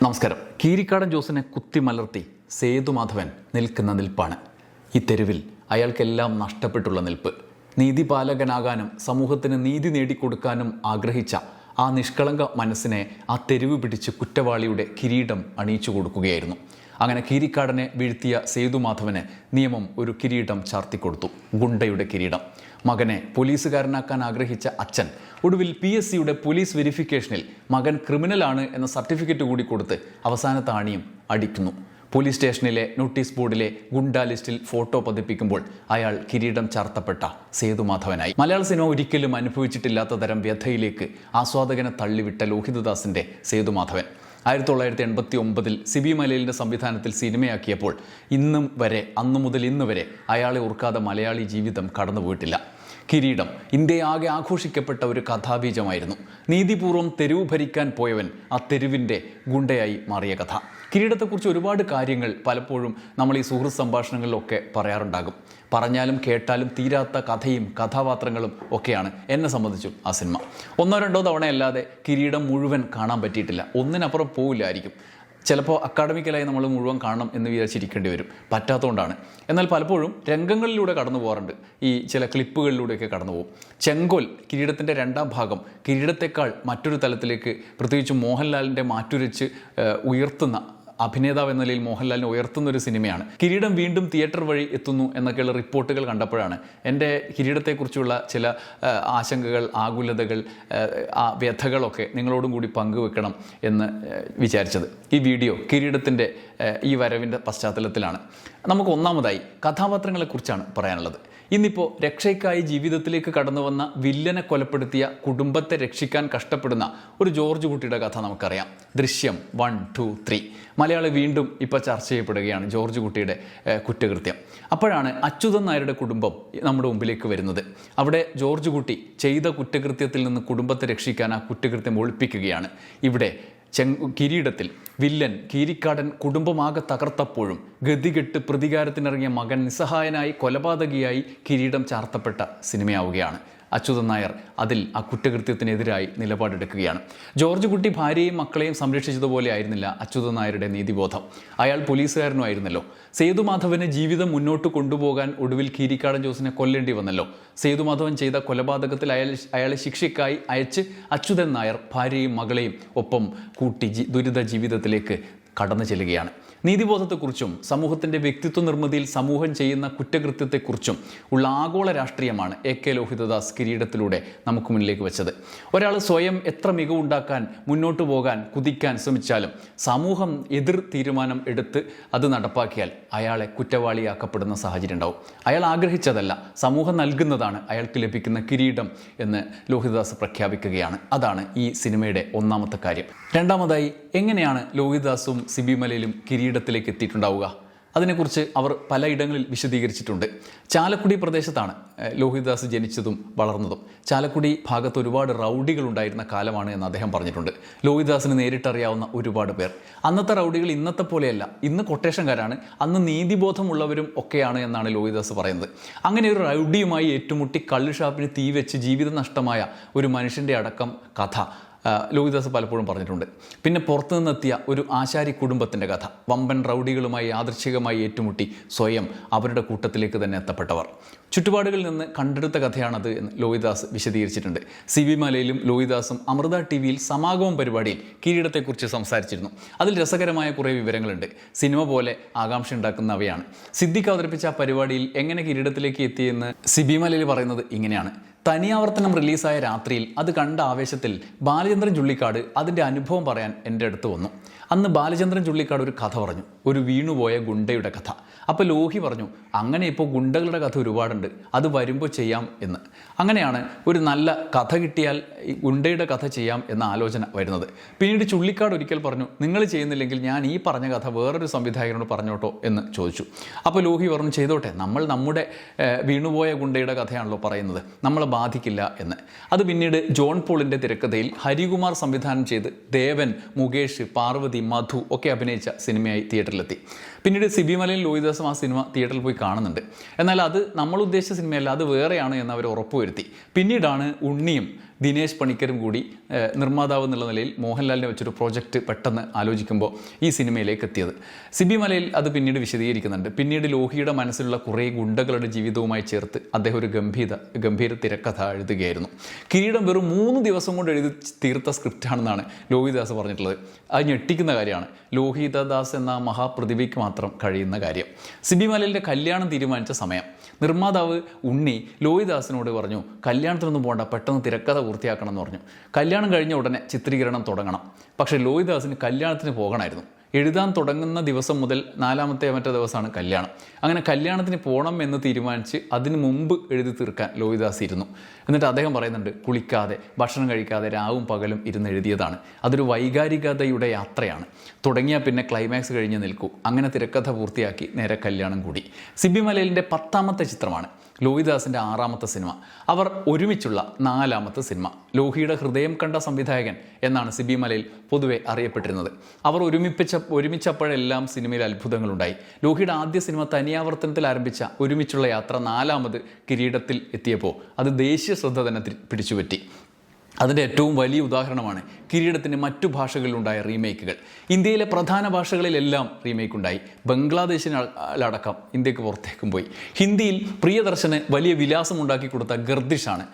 നമസ്കാരം. കീരിക്കാടൻ ജോസിനെ കുത്തിമലർത്തി സേതുമാധവൻ നിൽക്കുന്ന നിൽപ്പാണ്. ഈ തെരുവിൽ അയാൾക്കെല്ലാം നഷ്ടപ്പെട്ടുള്ള നിൽപ്പ്. നീതിപാലകനാകാനും സമൂഹത്തിന് നീതി നേടിക്കൊടുക്കാനും ആഗ്രഹിച്ച ആ നിഷ്കളങ്ക മനസ്സിനെ ആ തെരുവ് പിടിച്ച് കുറ്റവാളിയുടെ കിരീടം അണിയിച്ചു കൊടുക്കുകയായിരുന്നു. അങ്ങനെ കീരിക്കാടനെ വീഴ്ത്തിയ സേതുമാധവന് നിയമം ഒരു കിരീടം ചാർത്തിക്കൊടുത്തു, ഗുണ്ടയുടെ കിരീടം. മകനെ പോലീസുകാരനാക്കാൻ ആഗ്രഹിച്ച അച്ഛൻ ഒടുവിൽ PSCയുടെ പോലീസ് വെരിഫിക്കേഷനിൽ മകൻ ക്രിമിനലാണ് എന്ന സർട്ടിഫിക്കറ്റ് കൂടി കൊടുത്ത് അവസാന താണിയും അടിക്കുന്നു. പോലീസ് സ്റ്റേഷനിലെ നോട്ടീസ് ബോർഡിലെ ഗുണ്ടാ ലിസ്റ്റിൽ ഫോട്ടോ പതിപ്പിക്കുമ്പോൾ അയാൾ കിരീടം ചാർത്തപ്പെട്ട സേതുമാധവനായി. മലയാള സിനിമ ഒരിക്കലും അനുഭവിച്ചിട്ടില്ലാത്ത തരം വ്യഥയിലേക്ക് ആസ്വാദകനെ തള്ളിവിട്ട ലോഹിതദാസിൻ്റെ സേതുമാധവൻ 1989 സിബി മലയിലിൻ്റെ സംവിധാനത്തിൽ സിനിമയാക്കിയപ്പോൾ ഇന്നും വരെ, അന്നു മുതൽ ഇന്ന് വരെ അയാളെ ഓർക്കാതെ മലയാളി ജീവിതം കടന്നുപോയിട്ടില്ല. കിരീടം ഇന്ത്യയാകെ ആഘോഷിക്കപ്പെട്ട ഒരു കഥാബീജമായിരുന്നു. നീതിപൂർവ്വം തെരുവ് ഭരിക്കാൻ പോയവൻ ആ തെരുവിൻ്റെ ഗുണ്ടയായി മാറിയ കഥ. കിരീടത്തെക്കുറിച്ച് ഒരുപാട് കാര്യങ്ങൾ പലപ്പോഴും നമ്മൾ ഈ സുഹൃത്ത് സംഭാഷണങ്ങളിലൊക്കെ പറയാറുണ്ടാകും. പറഞ്ഞാലും കേട്ടാലും തീരാത്ത കഥയും കഥാപാത്രങ്ങളും ഒക്കെയാണ് എന്നെ സംബന്ധിച്ചും ആ സിനിമ. ഒന്നോ രണ്ടോ തവണയല്ലാതെ കിരീടം മുഴുവൻ കാണാൻ പറ്റിയിട്ടില്ല. ഒന്നിനപ്പുറം പോവില്ലായിരിക്കും. ചിലപ്പോൾ അക്കാഡമിക്കലായി നമ്മൾ മുഴുവൻ കാണണം എന്ന് വിചാരിച്ചിരിക്കേണ്ടി വരും, പറ്റാത്തതുകൊണ്ടാണ്. എന്നാൽ പലപ്പോഴും രംഗങ്ങളിലൂടെ കടന്നു പോകാറുണ്ട്, ഈ ചില ക്ലിപ്പുകളിലൂടെയൊക്കെ കടന്നു പോകും. ചെങ്കോൽ, കിരീടത്തിൻ്റെ രണ്ടാം ഭാഗം, കിരീടത്തെക്കാൾ മറ്റൊരു തലത്തിലേക്ക്, പ്രത്യേകിച്ച് മോഹൻലാലിൻ്റെ മാറ്റുരച്ച് ഉയർത്തുന്ന അഭിനേതാവ് എന്ന നിലയിൽ മോഹൻലാലിനെ ഉയർത്തുന്ന ഒരു സിനിമയാണ്. കിരീടം വീണ്ടും തിയേറ്റർ വഴി എത്തുന്നു എന്നൊക്കെയുള്ള റിപ്പോർട്ടുകൾ കണ്ടപ്പോഴാണ് എൻ്റെ കിരീടത്തെക്കുറിച്ചുള്ള ചില ആശങ്കകൾ, ആകുലതകൾ, ആ വ്യഥകളൊക്കെ നിങ്ങളോടും കൂടി പങ്കുവെക്കണം എന്ന് വിചാരിച്ചത്. ഈ വീഡിയോ കിരീടത്തിൻ്റെ ഈ വരവിൻ്റെ പശ്ചാത്തലത്തിലാണ്. നമുക്ക് ഒന്നാമതായി കഥാപാത്രങ്ങളെക്കുറിച്ചാണ് പറയാനുള്ളത്. ഇന്നിപ്പോൾ രക്ഷയ്ക്കായി ജീവിതത്തിലേക്ക് കടന്നു വന്ന വില്ലനെ കൊലപ്പെടുത്തിയ കുടുംബത്തെ രക്ഷിക്കാൻ കഷ്ടപ്പെടുന്ന ഒരു ജോർജ് കുട്ടിയുടെ കഥ നമുക്കറിയാം. ദൃശ്യം 1, 2, 3 മലയാളി വീണ്ടും ഇപ്പോൾ ചർച്ച ചെയ്യപ്പെടുകയാണ് ജോർജ് കുട്ടിയുടെ കുറ്റകൃത്യം. അപ്പോഴാണ് അച്യുതൻ നായരുടെ കുടുംബം നമ്മുടെ മുമ്പിലേക്ക് വരുന്നത്. അവിടെ ജോർജ് കുട്ടി ചെയ്ത കുറ്റകൃത്യത്തിൽ നിന്ന് കുടുംബത്തെ രക്ഷിക്കാൻ ആ കുറ്റകൃത്യം ഒളിപ്പിക്കുകയാണ്. ഇവിടെ കിരീടത്തിൽ വില്ലൻ കീരിക്കാടൻ കുടുംബമാകെ തകർത്തപ്പോഴും ഗതികെട്ട് പ്രതികാരത്തിനിറങ്ങിയ മകൻ നിസ്സഹായനായി കൊലപാതകിയായി കിരീടം ചാർത്തപ്പെട്ട സിനിമയാവുകയാണ്. അച്യുതൻ നായർ അതിൽ ആ കുറ്റകൃത്യത്തിനെതിരായി നിലപാടെടുക്കുകയാണ്. ജോർജ് കുട്ടി ഭാര്യയും മക്കളെയും സംരക്ഷിച്ചതുപോലെ ആയിരുന്നില്ല അച്യുതൻ നായരുടെ നീതിബോധം. അയാൾ പോലീസുകാരനും ആയിരുന്നല്ലോ. സേതുമാധവന് ജീവിതം മുന്നോട്ട് കൊണ്ടുപോകാൻ ഒടുവിൽ കീരിക്കാടൻ ജോസിനെ കൊല്ലേണ്ടി വന്നല്ലോ. സേതുമാധവൻ ചെയ്ത കൊലപാതകത്തിൽ അയാളെ ശിക്ഷയ്ക്കായി അയച്ച് അച്യുതൻ നായർ ഭാര്യയും മകളെയും ഒപ്പം കൂട്ടി ദുരിത ജീവിതത്തിലേക്ക് കടന്നു ചെല്ലുകയാണ്. നീതിബോധത്തെക്കുറിച്ചും സമൂഹത്തിൻ്റെ വ്യക്തിത്വ നിർമ്മിതിയിൽ സമൂഹം ചെയ്യുന്ന കുറ്റകൃത്യത്തെക്കുറിച്ചും ഉള്ള ആഗോള രാഷ്ട്രീയമാണ് AK ലോഹിതദാസ് കിരീടത്തിലൂടെ നമുക്ക് മുന്നിലേക്ക് വെച്ചത്. ഒരാൾ സ്വയം എത്ര മികവുണ്ടാക്കാൻ, മുന്നോട്ട് പോകാൻ, കുതിക്കാൻ ശ്രമിച്ചാലും സമൂഹം എതിർ തീരുമാനം എടുത്ത് അത് നടപ്പാക്കിയാൽ അയാളെ കുറ്റവാളിയാക്കപ്പെടുന്ന സാഹചര്യം ഉണ്ടാവും. അയാൾ ആഗ്രഹിച്ചതല്ല, സമൂഹം നൽകുന്നതാണ് അയാൾക്ക് ലഭിക്കുന്ന കിരീടം എന്ന് ലോഹിതദാസ് പ്രഖ്യാപിക്കുകയാണ്. അതാണ് ഈ സിനിമയുടെ ഒന്നാമത്തെ കാര്യം. രണ്ടാമതായി, എങ്ങനെയാണ് ലോഹിതദാസും സിബി മലയിലും കിരീടത്തിലേക്ക് എത്തിയിട്ടുണ്ടാവുക? അതിനെക്കുറിച്ച് അവർ പലയിടങ്ങളിൽ വിശദീകരിച്ചിട്ടുണ്ട്. ചാലക്കുടി പ്രദേശത്താണ് ലോഹിതദാസ് ജനിച്ചതും വളർന്നതും. ചാലക്കുടി ഭാഗത്ത് ഒരുപാട് റൗഡികളുണ്ടായിരുന്ന കാലമാണ് എന്ന് അദ്ദേഹം പറഞ്ഞിട്ടുണ്ട്. ലോഹിതദാസിന് നേരിട്ടറിയാവുന്ന ഒരുപാട് പേർ. അന്നത്തെ റൗഡികൾ ഇന്നത്തെ പോലെയല്ല, ഇന്ന് കൊട്ടേഷൻകാരാണ്, അന്ന് നീതിബോധമുള്ളവരും ഒക്കെയാണ് എന്നാണ് ലോഹിതദാസ് പറയുന്നത്. അങ്ങനെ ഒരു റൗഡിയുമായി ഏറ്റുമുട്ടി കള്ള് ഷാപ്പിന് തീ വെച്ച് ജീവിതം നഷ്ടമായ ഒരു മനുഷ്യൻ്റെ അടക്കം കഥ ലോഹിതദാസ് പലപ്പോഴും പറഞ്ഞിട്ടുണ്ട്. പിന്നെ പുറത്തു നിന്നെത്തിയ ഒരു ആശാരി കുടുംബത്തിൻ്റെ കഥ, വമ്പൻ റൗഡികളുമായി യാദൃച്ഛികമായി ഏറ്റുമുട്ടി സ്വയം അവരുടെ കൂട്ടത്തിലേക്ക് തന്നെ എത്തപ്പെട്ടവർ. ചുറ്റുപാടുകളിൽ നിന്ന് കണ്ടെടുത്ത കഥയാണത് എന്ന് ലോഹിതദാസ് വിശദീകരിച്ചിട്ടുണ്ട്. സിബി മലയിലും ലോഹിതദാസും അമൃത TVയിൽ സമാഗമം പരിപാടിയിൽ കിരീടത്തെക്കുറിച്ച് സംസാരിച്ചിരുന്നു. അതിൽ രസകരമായ കുറേ വിവരങ്ങളുണ്ട്. സിനിമ പോലെ ആകാംക്ഷ ഉണ്ടാക്കുന്നവയാണ്. സിദ്ദിഖ് അവതരിപ്പിച്ച ആ പരിപാടിയിൽ എങ്ങനെ കിരീടത്തിലേക്ക് എത്തിയെന്ന് സിബി മലയിൽ പറയുന്നത് ഇങ്ങനെയാണ്. തനിയാവർത്തനം റിലീസായ രാത്രിയിൽ അത് കണ്ട ആവേശത്തിൽ ബാലചന്ദ്രൻ ചുള്ളിക്കാട് അതിൻ്റെ അനുഭവം പറയാൻ എൻ്റെ അടുത്ത് വന്നു. അന്ന് ബാലചന്ദ്രൻ ചുള്ളിക്കാട് ഒരു കഥ പറഞ്ഞു, ഒരു വീണുപോയ ഗുണ്ടയുടെ കഥ. അപ്പോൾ ലോഹി പറഞ്ഞു, അങ്ങനെ ഇപ്പോൾ ഗുണ്ടകളുടെ കഥ ഒരുപാടുണ്ട്, അത് വരുമ്പോൾ ചെയ്യാം എന്ന്. അങ്ങനെയാണ് ഒരു നല്ല കഥ കിട്ടിയാൽ ഈ ഗുണ്ടയുടെ കഥ ചെയ്യാം എന്ന ആലോചന വരുന്നത്. പിന്നീട് ചുള്ളിക്കാട് ഒരിക്കൽ പറഞ്ഞു, നിങ്ങൾ ചെയ്യുന്നില്ലെങ്കിൽ ഞാൻ ഈ പറഞ്ഞ കഥ വേറൊരു സംവിധായകനോട് പറഞ്ഞോട്ടോ എന്ന് ചോദിച്ചു. അപ്പോൾ ലോഹി പറഞ്ഞു, ചെയ്തോട്ടെ, നമ്മൾ നമ്മുടെ വീണുപോയ ഗുണ്ടയുടെ കഥയാണല്ലോ പറയുന്നത്, നമ്മളെ ബാധിക്കില്ല എന്ന്. അത് പിന്നീട് ജോൺ പോളിൻ്റെ തിരക്കഥയിൽ ഹരികുമാർ സംവിധാനം ചെയ്ത് ദേവൻ, മുകേഷ്, പാർവതി, മധു ഒക്കെ അഭിനയിച്ച സിനിമയായി തിയേറ്ററിലെത്തി. പിന്നീട് സിബി മലയിൽ ലോഹിതദാസും ആ സിനിമ തിയേറ്ററിൽ പോയി കാണുന്നുണ്ട്. എന്നാൽ അത് നമ്മൾ ഉദ്ദേശിച്ച സിനിമയല്ല, അത് വേറെയാണ് എന്ന് അവർ ഉറപ്പുവരുത്തി. പിന്നീടാണ് ഉണ്ണിയും ദിനേശ് പണിക്കരും കൂടി നിർമ്മാതാവ് എന്നുള്ള നിലയിൽ മോഹൻലാലിനെ വെച്ചൊരു പ്രോജക്റ്റ് പെട്ടെന്ന് ആലോചിക്കുമ്പോൾ ഈ സിനിമയിലേക്ക് എത്തിയത്. സിബി മലയിൽ അത് പിന്നീട് വിശദീകരിക്കുന്നുണ്ട്. പിന്നീട് ലോഹിയുടെ മനസ്സിലുള്ള കുറേ ഗുണ്ടകളുടെ ജീവിതവുമായി ചേർത്ത് അദ്ദേഹം ഒരു ഗംഭീര തിരക്കഥ എഴുതുകയായിരുന്നു. കിരീടം വെറും 3 ദിവസം കൊണ്ട് എഴുതി തീർത്ത സ്ക്രിപ്റ്റാണെന്നാണ് ലോഹിദാസ് പറഞ്ഞിട്ടുള്ളത്. അത് ഞെട്ടിക്കുന്ന കാര്യമാണ്. ലോഹിതദാസ് എന്ന മഹാപ്രതിഭയ്ക്ക് മാത്രം കഴിയുന്ന കാര്യം. സിബി മലയിലെ കല്യാണം തീരുമാനിച്ച സമയം നിർമ്മാതാവ് ഉണ്ണി ലോഹിദാസിനോട് പറഞ്ഞു, കല്യാണത്തിനൊന്നും പോകണ്ട, പെട്ടെന്ന് തിരക്കഥ പൂർത്തിയാക്കണം എന്ന് പറഞ്ഞു. കല്യാണം കഴിഞ്ഞ ഉടനെ ചിത്രീകരണം തുടങ്ങണം. പക്ഷേ ലോഹിദാസിന് കല്യാണത്തിന് പോകണമായിരുന്നു. എഴുതാൻ തുടങ്ങുന്ന ദിവസം മുതൽ 4ാമത്തെ മറ്റേ ദിവസമാണ് കല്യാണം. അങ്ങനെ കല്യാണത്തിന് പോകണം എന്ന് തീരുമാനിച്ച് അതിന് മുമ്പ് എഴുതി തീർക്കാൻ ലോഹിദാസ് ഇരുന്നു. എന്നിട്ട് അദ്ദേഹം പറയുന്നുണ്ട്, കുളിക്കാതെ ഭക്ഷണം കഴിക്കാതെ രാവും പകലും ഇരുന്ന് എഴുതിയതാണ്. അതൊരു വൈകാരികതയുടെ യാത്രയാണ്. തുടങ്ങിയാൽ പിന്നെ ക്ലൈമാക്സ് കഴിഞ്ഞ് നിൽക്കൂ. അങ്ങനെ തിരക്കഥ പൂർത്തിയാക്കി നേരെ കല്യാണം കൂടി. സിബി മലയിലിൻ്റെ 10ാമത്തെ ചിത്രമാണ് ലോഹിദാസിൻ്റെ 6ാമത്തെ സിനിമ. അവർ ഒരുമിച്ചുള്ള 4ാമത്തെ സിനിമ. ലോഹിയുടെ ഹൃദയം കണ്ട സംവിധായകൻ എന്നാണ് സിബി മലയിൽ പൊതുവെ അറിയപ്പെട്ടിരുന്നത്. അവർ ഒരുമിച്ചപ്പോഴെല്ലാം സിനിമയിൽ അത്ഭുതങ്ങളുണ്ടായി. ലോഹിയുടെ ആദ്യ സിനിമ തനിയാവർത്തനത്തിൽ ആരംഭിച്ച ഒരുമിച്ചുള്ള യാത്ര 4ാമത് കിരീടത്തിൽ എത്തിയപ്പോൾ അത് ദേശീയ ശ്രദ്ധ തന്നെ പിടിച്ചുപറ്റി. അതിൻ്റെ ഏറ്റവും വലിയ ഉദാഹരണമാണ് കിരീടത്തിൻ്റെ മറ്റു ഭാഷകളിലുണ്ടായ റീമേക്കുകൾ. ഇന്ത്യയിലെ പ്രധാന ഭാഷകളിലെല്ലാം റീമേക്ക് ഉണ്ടായി. ബംഗ്ലാദേശിനടക്കം ഇന്ത്യക്ക് പുറത്തേക്കും പോയി. ഹിന്ദിയിൽ പ്രിയദർശന് വലിയ വിലാസമുണ്ടാക്കി കൊടുത്ത ഗർദിഷാണ്,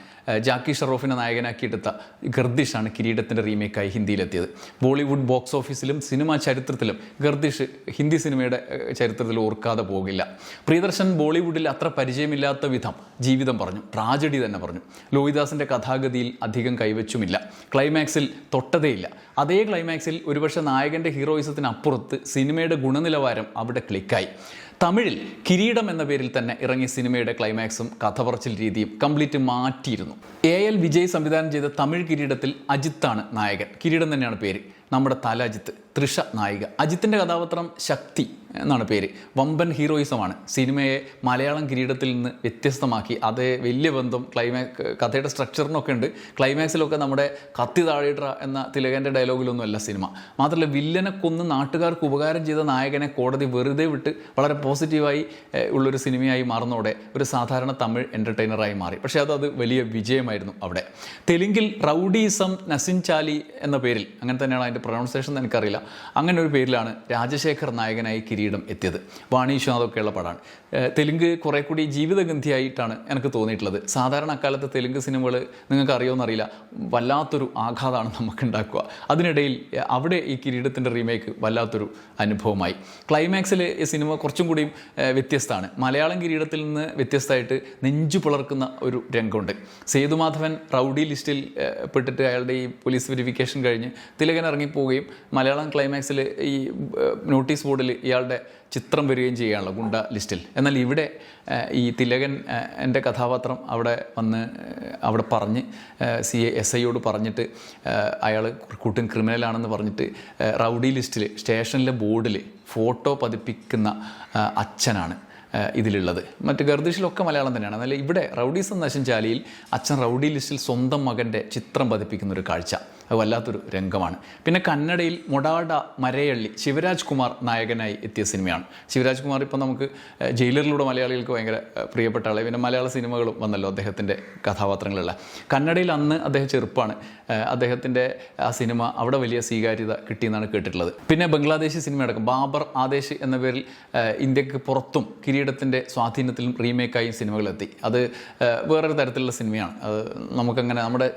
ജാക്കി ഷറോഫിനെ നായകനാക്കിയെടുത്ത ഗർദിഷാണ് കിരീടത്തിൻ്റെ റീമേക്കായി ഹിന്ദിയിലെത്തിയത്. ബോളിവുഡ് ബോക്സ് ഓഫീസിലും സിനിമാ ചരിത്രത്തിലും ഗർദിഷ് ഹിന്ദി സിനിമയുടെ ചരിത്രത്തിൽ ഓർക്കാതെ പോകില്ല. പ്രിയദർശൻ ബോളിവുഡിൽ അത്ര പരിചയമില്ലാത്ത വിധം ജീവിതം പറഞ്ഞു, ട്രാജഡി തന്നെ പറഞ്ഞു. ലോഹിദാസിൻ്റെ കഥാഗതിയിൽ അധികം കൈവച്ചുമില്ല. ക്ലൈമാക്സിൽ തൊട്ടതേയില്ല. അതേ ക്ലൈമാക്സിൽ ഒരുപക്ഷെ നായകൻ്റെ ഹീറോയിസത്തിനപ്പുറത്ത് സിനിമയുടെ ഗുണനിലവാരം അവിടെ ക്ലിക്കായി. തമിഴിൽ കിരീടം എന്ന പേരിൽ തന്നെ ഇറങ്ങിയ സിനിമയുടെ ക്ലൈമാക്സും കഥ പറച്ചിൽ രീതിയും കംപ്ലീറ്റ് മാറ്റിയിരുന്നു. AL വിജയ് സംവിധാനം ചെയ്ത തമിഴ് കിരീടത്തിൽ അജിത്താണ് നായകൻ. കിരീടം തന്നെയാണ് പേര്. നമ്മുടെ തല അജിത്ത്, തൃഷ നായിക. അജിത്തിൻ്റെ കഥാപാത്രം ശക്തി എന്നാണ് പേര്. വമ്പൻ ഹീറോയിസമാണ്. സിനിമയെ മലയാളം കിരീടത്തിൽ നിന്ന് വ്യത്യസ്തമാക്കി. അത് വലിയ ബന്ധം കഥയുടെ സ്ട്രക്ചറിനൊക്കെ ഉണ്ട്. ക്ലൈമാക്സിലൊക്കെ നമ്മുടെ കത്തി താഴെയിട എന്ന തിലകൻ്റെ ഡയലോഗിലൊന്നുമല്ല സിനിമ. മാത്രമല്ല വില്ലനെ കൊന്ന് നാട്ടുകാർക്ക് ഉപകാരം ചെയ്ത നായകനെ കോടതി വെറുതെ വിട്ട് വളരെ പോസിറ്റീവായി ഉള്ളൊരു സിനിമയായി മാറുന്നതോടെ ഒരു സാധാരണ തമിഴ് എൻ്റർടൈനറായി മാറി. പക്ഷേ അത് വലിയ വിജയമായിരുന്നു അവിടെ. തെലുങ്കിൽ റൗഡീസം നസിൻ ചാലി എന്ന പേരിൽ, അങ്ങനെ തന്നെയാണ് അതിൻ്റെ പ്രൊണൗൺസിയേഷൻ എനിക്കറിയില്ല, അങ്ങനെ ഒരു പേരിലാണ് രാജശേഖർ നായകനായി കിരീടം എത്തിയത്. വാണി വിശ്വനാഥൊക്കെയുള്ള പടമാണ്. തെലുങ്ക് കുറേ കൂടി ജീവിതഗന്ധിയായിട്ടാണ് എനിക്ക് തോന്നിയിട്ടുള്ളത്. സാധാരണ അക്കാലത്ത് തെലുങ്ക് സിനിമകൾ നിങ്ങൾക്ക് അറിയുമെന്നറിയില്ല, വല്ലാത്തൊരു ആഘാതമാണ് നമുക്ക് ഉണ്ടാക്കുക. അതിനിടയിൽ അവിടെ ഈ കിരീടത്തിൻ്റെ റീമേക്ക് വല്ലാത്തൊരു അനുഭവമായി. ക്ലൈമാക്സിൽ ഈ സിനിമ കുറച്ചും കൂടിയും വ്യത്യസ്തമാണ്. മലയാളം കിരീടത്തിൽ നിന്ന് വ്യത്യസ്തമായിട്ട് നെഞ്ചു പിളർക്കുന്ന ഒരു രംഗമുണ്ട്. സേതുമാധവൻ റൗഡി ലിസ്റ്റിൽ പെട്ടിട്ട് അയാളുടെ ഈ പോലീസ് വെരിഫിക്കേഷൻ കഴിഞ്ഞ് തിലകൻ ഇറങ്ങിപ്പോവുകയും മലയാളം ക്ലൈമാക്സിൽ ഈ നോട്ടീസ് ബോർഡിൽ ഇയാളുടെ ചിത്രം വരികയും ചെയ്യുകയാണല്ലോ ഗുണ്ട ലിസ്റ്റിൽ. എന്നാൽ ഇവിടെ ഈ തിലകൻ എൻ്റെ കഥാപാത്രം അവിടെ വന്ന് അവിടെ പറഞ്ഞ് SIയോട് പറഞ്ഞിട്ട് അയാൾ കൂട്ടും ക്രിമിനലാണെന്ന് പറഞ്ഞിട്ട് റൗഡി ലിസ്റ്റിൽ സ്റ്റേഷനിലെ ബോർഡിൽ ഫോട്ടോ പതിപ്പിക്കുന്ന അച്ഛനാണ് ഇതിലുള്ളത്. മറ്റ് ഗർദിഷിലൊക്കെ മലയാളം തന്നെയാണ്. എന്നാൽ ഇവിടെ റൗഡീസം നശിൻ ചാലിയിൽ അച്ഛൻ റൗഡി ലിസ്റ്റിൽ സ്വന്തം മകൻ്റെ ചിത്രം പതിപ്പിക്കുന്ന ഒരു കാഴ്ച അത് വല്ലാത്തൊരു രംഗമാണ്. പിന്നെ കന്നഡയിൽ മൊടാഡ മരയള്ളി ശിവരാജ് കുമാർ നായകനായി എത്തിയ സിനിമയാണ്. ശിവരാജ് കുമാർ ഇപ്പോൾ നമുക്ക് ജയിലറിലൂടെ മലയാളികൾക്ക് ഭയങ്കര പ്രിയപ്പെട്ട ആളെ. പിന്നെ മലയാള സിനിമകളും വന്നല്ലോ അദ്ദേഹത്തിൻ്റെ കഥാപാത്രങ്ങളുള്ള. കന്നഡയിൽ അന്ന് അദ്ദേഹം ചെറുപ്പമാണ്. അദ്ദേഹത്തിൻ്റെ ആ സിനിമ അവിടെ വലിയ സ്വീകാര്യത കിട്ടിയെന്നാണ് കേട്ടിട്ടുള്ളത്. പിന്നെ ബംഗ്ലാദേശി സിനിമയടക്കം ബാബർ ആദേശ് എന്ന പേരിൽ ഇന്ത്യക്ക് പുറത്തും കിരീടത്തിൻ്റെ സ്വാധീനത്തിലും റീമേക്കായി സിനിമകളെത്തി. അത് വേറൊരു തരത്തിലുള്ള സിനിമയാണ്. അത് നമുക്കങ്ങനെ നമ്മുടെ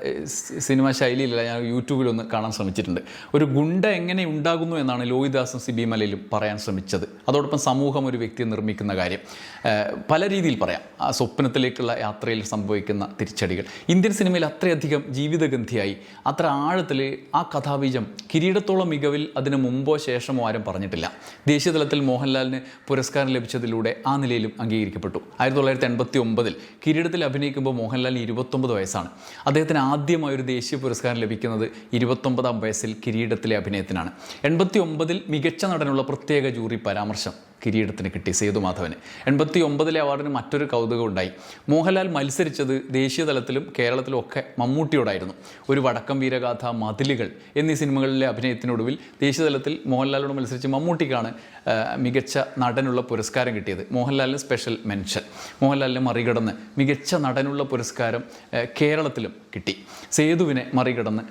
സിനിമ ശൈലിയിലല്ല. ഞാൻ യൂട്യൂബിലൊന്ന് കാണാൻ ശ്രമിച്ചിട്ടുണ്ട്. ഒരു ഗുണ്ട എങ്ങനെ ഉണ്ടാകുന്നു എന്നാണ് ലോഹിദാസും സിബി മലയിലും പറയാൻ ശ്രമിച്ചത്. അതോടൊപ്പം സമൂഹം ഒരു വ്യക്തിയെ നിർമ്മിക്കുന്ന കാര്യം പല രീതിയിൽ പറയാം. ആ സ്വപ്നത്തിലേക്കുള്ള യാത്രയിൽ സംഭവിക്കുന്ന തിരിച്ചടികൾ ഇന്ത്യൻ സിനിമയിൽ അത്രയധികം ജീവിതഗന്ധിയായി, അത്ര ആഴത്തിൽ ആ കഥാബീജം കിരീടത്തോളം മികവിൽ അതിന് മുമ്പോ ശേഷമോ ആരും പറഞ്ഞിട്ടില്ല. ദേശീയതലത്തിൽ മോഹൻലാലിന് പുരസ്കാരം ലഭിച്ചതിലൂടെ ആ നിലയിലും അംഗീകരിക്കപ്പെട്ടു. 1989 കിരീടത്തിൽ അഭിനയിക്കുമ്പോൾ മോഹൻലാലിന് 29 വയസ്സാണ്. അദ്ദേഹത്തിന് ആദ്യമായൊരു ദേശീയ പുരസ്കാരം ലഭിക്കുന്നത് 29ാം വയസ്സിൽ കിരീടത്തിലെ അഭിനയത്തിനാണ്. 89 മികച്ച നടനുള്ള പ്രത്യേക ജൂറി പരാമർശം കിരീടത്തിന് കിട്ടി സേതുമാധവന്. 89 അവാർഡിന് മറ്റൊരു കൗതുകം ഉണ്ടായി. മോഹൻലാൽ മത്സരിച്ചത് ദേശീയ തലത്തിലും കേരളത്തിലും ഒക്കെ മമ്മൂട്ടിയോടായിരുന്നു. ഒരു വടക്കം വീരഗാഥ, മതിലുകൾ എന്നീ സിനിമകളിലെ അഭിനയത്തിനൊടുവിൽ ദേശീയ തലത്തിൽ മോഹൻലാലിനോട് മത്സരിച്ച് മമ്മൂട്ടിക്കാണ് മികച്ച നടനുള്ള പുരസ്കാരം കിട്ടിയത്. മോഹൻലാലിന് സ്പെഷ്യൽ മെൻഷൻ. മോഹൻലാലിനെ മറികടന്ന് മികച്ച നടനുള്ള പുരസ്കാരം കേരളത്തിലും കിട്ടി. സേതുവിനെ മറികടന്ന്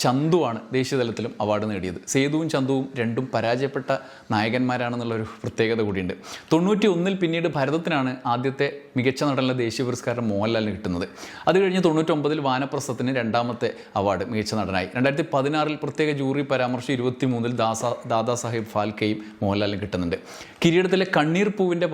ചന്തുവാണ് ദേശീയ തലത്തിലും അവാർഡ് നേടിയത്. സേതുവും ചന്തുവും രണ്ടും പരാജയപ്പെട്ട നായകന്മാരാണെന്നുള്ളൊരു പ്രത്യേകത കൂടിയുണ്ട്. 91 പിന്നീട് ഭരതത്തിനാണ് ആദ്യത്തെ മികച്ച നടനുള്ള ദേശീയ പുരസ്കാരം മോഹൻലാലിന് കിട്ടുന്നത്. അത് കഴിഞ്ഞ് 99 വാനപ്രസ്ഥത്തിന് രണ്ടാമത്തെ അവാർഡ് മികച്ച നടനായി. 2016 പ്രത്യേക ജൂറി പരാമർശം 23 ദാദാ സാഹിബ് ഫാൽക്കെയും മോഹൻലാലിന് കിട്ടുന്നുണ്ട്. കിരീടത്തിലെ കണ്ണീർ പൂവിൻ്റെ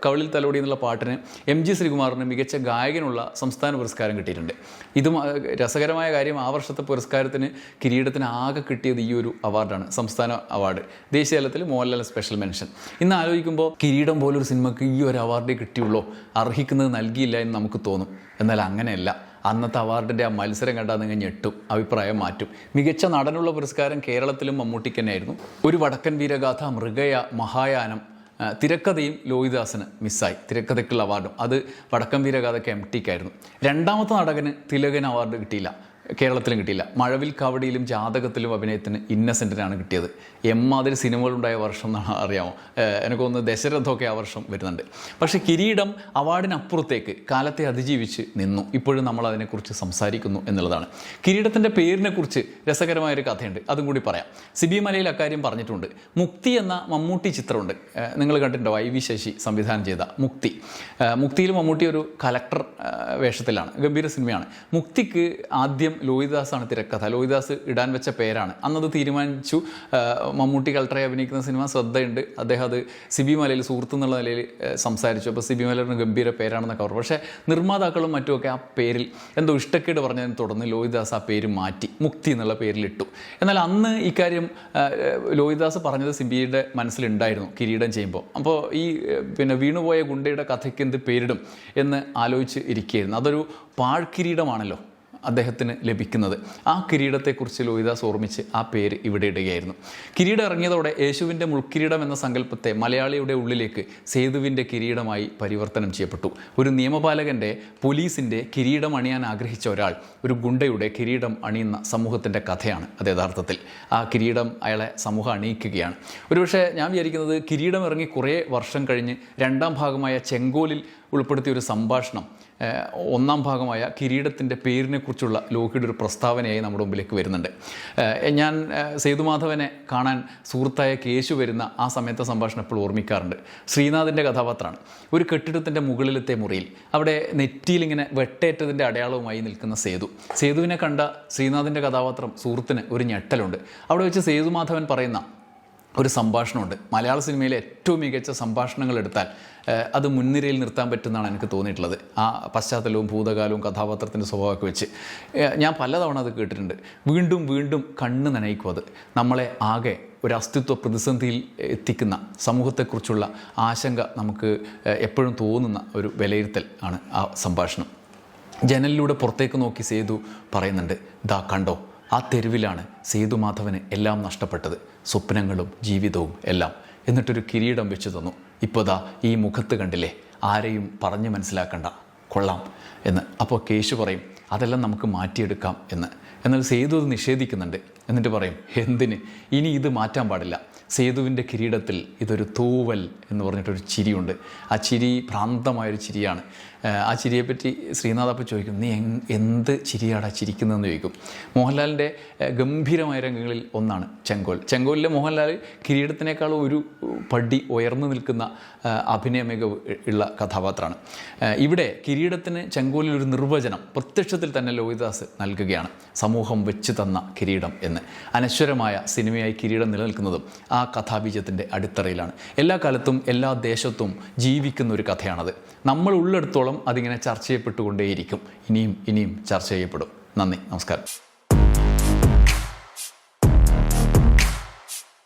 കവളിൽ തലോടി എന്നുള്ള പാട്ടിന് MG ശ്രീകുമാറിന് മികച്ച ഗായകനുള്ള സംസ്ഥാന പുരസ്കാരം കിട്ടിയിട്ടുണ്ട്. ഇതും രസകരമായ കാര്യം, ആ വർഷത്തെ പുരസ്കാരത്തിന് കിരീടത്തിന് ആകെ കിട്ടിയത് ഈ ഒരു അവാർഡാണ്, സംസ്ഥാന അവാർഡ്. ദേശീയ തലത്തിൽ മോഹൻലാൽ സ്പെഷ്യൽ മെൻഷൻ. ഇന്ന് ആലോചിക്കുമ്പോൾ കിരീടം പോലൊരു സിനിമയ്ക്ക് ഈ ഒരു അവാർഡേ കിട്ടിയുള്ളൂ, അർഹിക്കുന്നത് നൽകിയില്ല എന്ന് നമുക്ക് തോന്നും. എന്നാൽ അങ്ങനെയല്ല. അന്നത്തെ അവാർഡിൻ്റെ ആ മത്സരം കണ്ടാൽ നിങ്ങൾ ഞെട്ടും, അഭിപ്രായം മാറ്റും. മികച്ച നടനുള്ള പുരസ്കാരം കേരളത്തിലും മമ്മൂട്ടിക്ക് തന്നെയായിരുന്നു. ഒരു വടക്കൻ വീരഗാഥ, മൃഗയ, മഹായാനം, തിരക്കഥയും ലോഹിദാസിന് മിസ്സായി. തിരക്കഥയ്ക്കുള്ള അവാർഡും അത് വടക്കം വീരഗാഥയ്ക്ക് MTക്കായിരുന്നു. രണ്ടാമത്തെ നടന് തിലകൻ അവാർഡ് കിട്ടിയില്ല, കേരളത്തിലും കിട്ടിയില്ല. മഴവിൽ കാവടിയിലും ജാതകത്തിലും അഭിനയത്തിന് ഇന്നസെൻറ്റിനാണ് കിട്ടിയത്. എമ്മാതിരി സിനിമകളുണ്ടായ വർഷം എന്നാണ് അറിയാമോ? എനിക്ക് തോന്നുന്നു ദശരഥമൊക്കെ ആ വർഷം വരുന്നുണ്ട്. പക്ഷേ കിരീടം അവാർഡിനപ്പുറത്തേക്ക് കാലത്തെ അതിജീവിച്ച് നിന്നു. ഇപ്പോഴും നമ്മൾ അതിനെക്കുറിച്ച് സംസാരിക്കുന്നു എന്നുള്ളതാണ്. കിരീടത്തിൻ്റെ പേരിനെക്കുറിച്ച് രസകരമായൊരു കഥയുണ്ട്, അതും കൂടി പറയാം. സിബി മലയിൽ അക്കാര്യം പറഞ്ഞിട്ടുണ്ട്. മുക്തി എന്ന മമ്മൂട്ടി ചിത്രമുണ്ട്, നിങ്ങൾ കണ്ടിട്ടുണ്ടോ? IV ശശി സംവിധാനം ചെയ്ത മുക്തി. മുക്തിയിൽ മമ്മൂട്ടി ഒരു കലക്ടർ വേഷത്തിലാണ്. ഗംഭീര സിനിമയാണ്. മുക്തിക്ക് ആദ്യം ലോഹിദാസാണ് തിരക്കഥ. ലോഹിദാസ് ഇടാൻ വെച്ച പേരാണ്. അന്നത് തീരുമാനിച്ചു. മമ്മൂട്ടി കളക്ടറെ അഭിനയിക്കുന്ന സിനിമ ശ്രദ്ധയുണ്ട്. അദ്ദേഹം അത് സിബി മലയിൽ സുഹൃത്ത് എന്നുള്ള നിലയിൽ സംസാരിച്ചു. അപ്പോൾ സിബി മലയുടെ ഗംഭീര പേരാണെന്നൊക്കെ പറഞ്ഞു. പക്ഷേ നിർമ്മാതാക്കളും മറ്റുമൊക്കെ ആ പേരിൽ എന്തോ ഇഷ്ടക്കേട് പറഞ്ഞതിനെ തുടർന്ന് ലോഹിദാസ് ആ പേര് മാറ്റി മുക്തി എന്നുള്ള പേരിലിട്ടു. എന്നാൽ അന്ന് ഇക്കാര്യം ലോഹിദാസ് പറഞ്ഞത് സിബിയുടെ മനസ്സിലുണ്ടായിരുന്നു കിരീടം ചെയ്യുമ്പോൾ. അപ്പോൾ ഈ വീണുപോയ ഗുണ്ടയുടെ കഥയ്ക്ക് എന്ത് പേരിടും എന്ന് ആലോചിച്ച് ഇരിക്കുകയായിരുന്നു. അതൊരു പാഴ്കിരീടമാണല്ലോ അദ്ദേഹത്തിന് ലഭിക്കുന്നത്. ആ കിരീടത്തെക്കുറിച്ച് ലോഹിദാസ് ഓർമ്മിച്ച് ആ പേര് ഇവിടെ ഇടുകയായിരുന്നു. കിരീടം ഇറങ്ങിയതോടെ യേശുവിൻ്റെ മുൾക്കിരീടം എന്ന സങ്കല്പത്തെ മലയാളിയുടെ ഉള്ളിലേക്ക് സേതുവിൻ്റെ കിരീടമായി പരിവർത്തനം ചെയ്യപ്പെട്ടു. ഒരു നിയമപാലകൻ്റെ, പോലീസിൻ്റെ കിരീടം അണിയാൻ ആഗ്രഹിച്ച ഒരാൾ ഒരു ഗുണ്ടയുടെ കിരീടം അണിയുന്ന സമൂഹത്തിൻ്റെ കഥയാണ് അത് യഥാർത്ഥത്തിൽ. ആ കിരീടം അയാളെ സമൂഹം അണിയിക്കുകയാണ്. ഒരുപക്ഷെ ഞാൻ വിചാരിക്കുന്നത് കിരീടം ഇറങ്ങി കുറേ വർഷം കഴിഞ്ഞ് രണ്ടാം ഭാഗമായ ചെങ്കോലിൽ ഉൾപ്പെടുത്തിയ ഒരു സംഭാഷണം ഒന്നാം ഭാഗമായ കിരീടത്തിൻ്റെ പേരിനെക്കുറിച്ചുള്ള ലോഹിയുടെ ഒരു പ്രസ്താവനയായി നമ്മുടെ മുമ്പിലേക്ക് വരുന്നുണ്ട്. ഞാൻ സേതുമാധവനെ കാണാൻ സുഹൃത്തായ കേശു വരുന്ന ആ സമയത്തെ സംഭാഷണം എപ്പോൾ ഓർമ്മിക്കാറുണ്ട്. ശ്രീനാഥിൻ്റെ കഥാപാത്രമാണ്. ഒരു കെട്ടിടത്തിൻ്റെ മുകളിലത്തെ മുറിയിൽ അവിടെ നെറ്റിയിലിങ്ങനെ വെട്ടേറ്റതിൻ്റെ അടയാളവുമായി നിൽക്കുന്ന സേതുവിനെ കണ്ട ശ്രീനാഥിൻ്റെ കഥാപാത്രം സുഹൃത്തിന് ഒരു ഞെട്ടലുണ്ട്. അവിടെ വെച്ച് സേതുമാധവൻ പറയുന്ന ഒരു സംഭാഷണമുണ്ട്. മലയാള സിനിമയിലെ ഏറ്റവും മികച്ച സംഭാഷണങ്ങൾ എടുത്താൽ അത് മുൻനിരയിൽ നിർത്താൻ പറ്റുമെന്നാണ് എനിക്ക് തോന്നിയിട്ടുള്ളത്. ആ പശ്ചാത്തലവും ഭൂതകാലവും കഥാപാത്രത്തിൻ്റെ സ്വഭാവമൊക്കെ വെച്ച് ഞാൻ പലതവണ അത് കേട്ടിട്ടുണ്ട്. വീണ്ടും വീണ്ടും കണ്ണ് നനയിക്കും. അത് നമ്മളെ ആകെ ഒരു അസ്തിത്വ പ്രതിസന്ധിയിൽ എത്തിക്കുന്ന, സമൂഹത്തെക്കുറിച്ചുള്ള ആശങ്ക നമുക്ക് എപ്പോഴും തോന്നുന്ന ഒരു വിലയിരുത്തൽ ആണ് ആ സംഭാഷണം. ജനലിലൂടെ പുറത്തേക്ക് നോക്കി സേതു പറയുന്നുണ്ട്, ദാ കണ്ടോ, ആ തെരുവിലാണ് സേതുമാധവന് എല്ലാം നഷ്ടപ്പെട്ടത്, സ്വപ്നങ്ങളും ജീവിതവും എല്ലാം. എന്നിട്ടൊരു കിരീടം വെച്ച് തന്നു. ഇപ്പോൾ ദാ ഈ മുഖത്ത് കണ്ടില്ലേ, ആരെയും പറഞ്ഞ് മനസ്സിലാക്കണ്ട, കൊള്ളാം എന്ന്. അപ്പോൾ കേശു പറയും, അതെല്ലാം നമുക്ക് മാറ്റിയെടുക്കാം എന്ന്. എന്നാൽ സേതു അത് നിഷേധിക്കുന്നുണ്ട്. എന്നിട്ട് പറയും, എന്തിന്, ഇനി ഇത് മാറ്റാൻ പാടില്ല. സേതുവിൻ്റെ കിരീടത്തിൽ ഇതൊരു തൂവൽ എന്ന് പറഞ്ഞിട്ടൊരു ചിരിയുണ്ട്. ആ ചിരി ഭ്രാന്തമായൊരു ചിരിയാണ്. ആ ചിരിയെപ്പറ്റി ശ്രീനാഥ് അപ്പോൾ ചോദിക്കും, നീ എന്ത് ചിരിയാടാ ചിരിക്കുന്നതെന്ന് ചോദിക്കും. മോഹൻലാലിൻ്റെ ഗംഭീരമായ രംഗങ്ങളിൽ ഒന്നാണ് ചെങ്കോലിലെ മോഹൻലാൽ കിരീടത്തിനേക്കാളും ഒരു പടി ഉയർന്നു നിൽക്കുന്ന അഭിനയ മികവ് ഉള്ള കഥാപാത്രമാണ്. ഇവിടെ കിരീടത്തിന് ചെങ്കോലിൽ ഒരു നിർവചനം പ്രത്യക്ഷത്തിൽ തന്നെ ലോഹിദാസ് നൽകുകയാണ്. സമൂഹം വെച്ച് തന്ന കിരീടം എന്ന്. അനശ്വരമായ സിനിമയായി കിരീടം നിലനിൽക്കുന്നതും ആ കഥാബീജത്തിൻ്റെ അടിത്തറയിലാണ്. എല്ലാ കാലത്തും എല്ലാ ദേശത്തും ജീവിക്കുന്ന ഒരു കഥയാണത്. നമ്മൾ ഉള്ളിടത്തോളം അതിങ്ങനെ ചർച്ച ചെയ്യപ്പെട്ടുകൊണ്ടേയിരിക്കും. ഇനിയും ചർച്ച ചെയ്യപ്പെടും. നന്ദി, നമസ്കാരം.